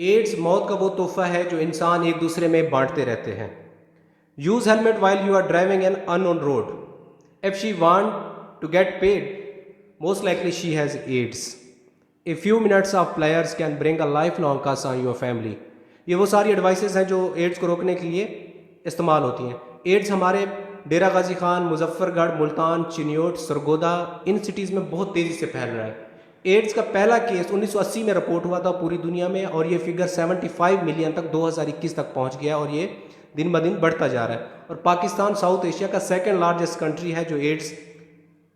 Ads मौत का वो तोहफा है जो इंसान एक दूसरे में बांटते रहते हैं। Use helmet while you are driving an unknown road. If she want to get paid, most likely she has ads. A few minutes of pleasure can bring a life long curse on your family. ये वो सारी advices हैं जो ads को रोकने के लिए इस्तेमाल होती हैं। एड्स हमारे डेरा गाजी खान, मुजफ्फरगढ़, मुल्तान, चिन्योट, सरगोदा, इन सिटीज़ में बहुत तेज़ी से फैल रहा है। एड्स का पहला केस 1980 में रिपोर्ट हुआ था पूरी दुनिया में, और ये फिगर 75 मिलियन तक 2021 तक पहुंच गया, और ये दिन ब दिन बढ़ता जा रहा है। और पाकिस्तान साउथ एशिया का सेकंड लार्जेस्ट कंट्री है जो एड्स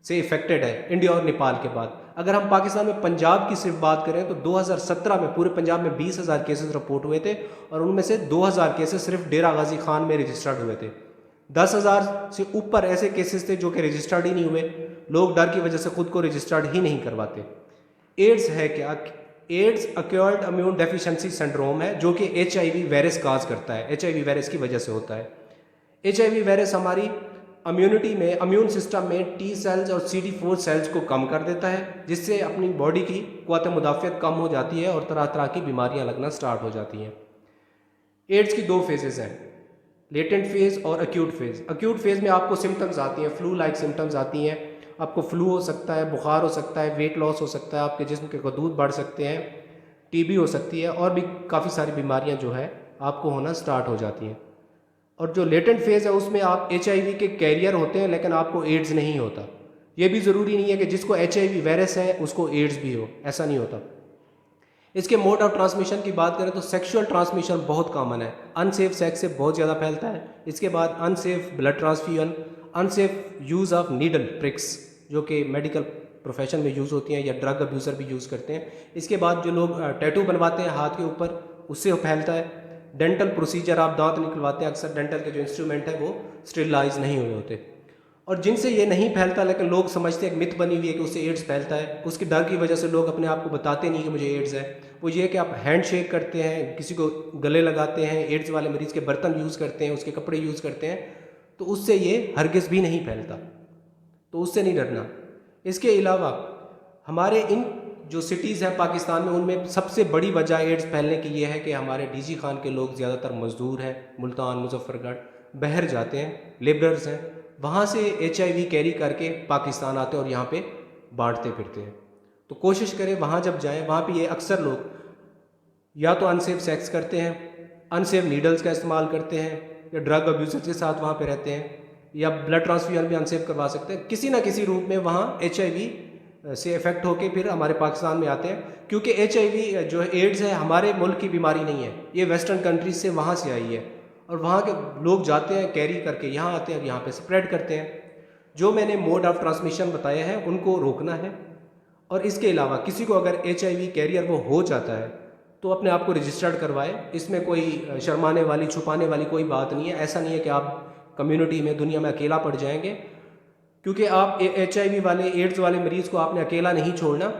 से इफेक्टेड है, इंडिया और नेपाल के बाद। अगर हम पाकिस्तान में पंजाब की सिर्फ बात करें तो 2017 में पूरे पंजाब में 20,000 केसेस रिपोर्ट हुए थे, और उनमें से 2,000 केसेस सिर्फ डेरा गाजी खान में रजिस्टर्ड हुए थे। 10,000 से ऊपर ऐसे केसेस थे जो कि रजिस्टर्ड ही नहीं हुए। लोग डर की वजह से खुद को रजिस्टर्ड ही नहीं करवाते। एड्स है क्या? Ads acquired immune deficiency syndrome है जो कि HIV वायरस काज करता है। HIV वायरस की वजह से होता है। HIV वायरस हमारी इम्यूनिटी में, इम्यून सिस्टम में T सेल्स और CD4 सेल्स को कम कर देता है, जिससे अपनी बॉडी की क़ुव्वत मुदाफ़ियत कम हो जाती है और तरह तरह की बीमारियां लगना स्टार्ट हो जाती हैं। एड्स की दो फेजेस हैं, लेटेंट फेज़ और एक्यूट फेज़। एक्यूट फेज़ में आपको सिम्टम्स आती हैं, फ्लू लाइक सिम्टम्स आती हैं। आपको फ्लू हो सकता है, बुखार हो सकता है, वेट लॉस हो सकता है, आपके जिस्म के गदूद बढ़ सकते हैं, TB हो सकती है, और भी काफ़ी सारी बीमारियां जो है आपको होना स्टार्ट हो जाती हैं। और जो लेटेंट फेज़ है उसमें आप HIV के कैरियर होते हैं, लेकिन आपको एड्स नहीं होता। ये भी ज़रूरी नहीं है कि जिसको HIV वायरस है उसको एड्स भी हो, ऐसा नहीं होता। इसके मोड ऑफ ट्रांसमिशन की बात करें तो सेक्सुअल ट्रांसमिशन बहुत कॉमन है, अनसेफ सेक्स से बहुत ज़्यादा फैलता है। इसके बाद unsafe blood transfusion, unsafe use of needle prix जो कि मेडिकल प्रोफेशन में यूज़ होती हैं या ड्रग अब्यूज़र भी यूज़ करते हैं। इसके बाद जो लोग टैटू बनवाते हैं हाथ के ऊपर, उससे फैलता है। डेंटल प्रोसीजर, आप दांत निकलवाते हैं, अक्सर डेंटल के जो इंस्ट्रूमेंट है वो स्टेरिलाइज नहीं हुए होते। और जिनसे ये नहीं फैलता लेकिन लोग समझते हैं, एक मिथ बनी हुई है कि उससे एड्स फैलता है, उसके डर की वजह से लोग अपने आप को बताते नहीं कि मुझे एड्स है। वो ये कि आप हैंड शेक करते हैं, किसी को गले लगाते हैं, एड्स वाले मरीज़ के बर्तन यूज़ करते हैं, उसके कपड़े यूज़ करते हैं, तो उससे ये हरगिज़ भी नहीं फैलता, तो उससे नहीं डरना। इसके अलावा हमारे इन जो सिटीज़ हैं पाकिस्तान में, उनमें सबसे बड़ी वजह एड्स फैलने की ये है कि हमारे DG खान के लोग ज़्यादातर मज़दूर हैं, मुल्तान, मुजफ्फरगढ़, बहर जाते हैं, लेबरर्स हैं, वहाँ से HIV कैरी करके पाकिस्तान आते हैं और यहाँ पे बांटते फिरते हैं। तो कोशिश करें वहाँ जब जाएं, वहाँ पे ये अक्सर लोग या तो अनसेफ सेक्स करते हैं, अनसेफ नीडल्स का इस्तेमाल करते हैं, या ड्रग अब्यूज़र के साथ वहाँ पे रहते हैं, या ब्लड ट्रांसफ्यूजन भी अनसेफ करवा सकते हैं। किसी ना किसी रूप में वहाँ HIV से इफेक्ट होके फिर हमारे पाकिस्तान में आते हैं, क्योंकि HIV जो है, एड्स है, हमारे मुल्क की बीमारी नहीं है, ये वेस्टर्न कंट्रीज से वहाँ से आई है, और वहाँ के लोग जाते हैं कैरी करके, यहाँ आते हैं और यहाँ पे स्प्रेड करते हैं। जो मैंने मोड ऑफ ट्रांसमिशन बताया है उनको रोकना है। और इसके अलावा किसी को अगर HIV कैरियर वो हो जाता है तो अपने आप को रजिस्टर्ड करवाए। इसमें कोई शर्माने वाली, छुपाने वाली कोई बात नहीं है। ऐसा नहीं है कि आप कम्युनिटी में, दुनिया में अकेला पड़ जाएंगे, क्योंकि आप HIV वाले, एड्स वाले मरीज़ को आपने अकेला नहीं छोड़ना।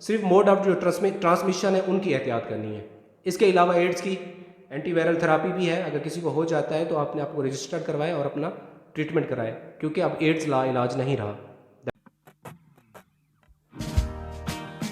सिर्फ मोड ऑफ जो ट्रांसमिशन है उनकी एहतियात करनी है। इसके अलावा एड्स की एंटीवायरल थेरापी भी है। अगर किसी को हो जाता है तो आपने आपको रजिस्टर करवाएं और अपना ट्रीटमेंट कराएं, क्योंकि अब एड्स ला इलाज नहीं रहा।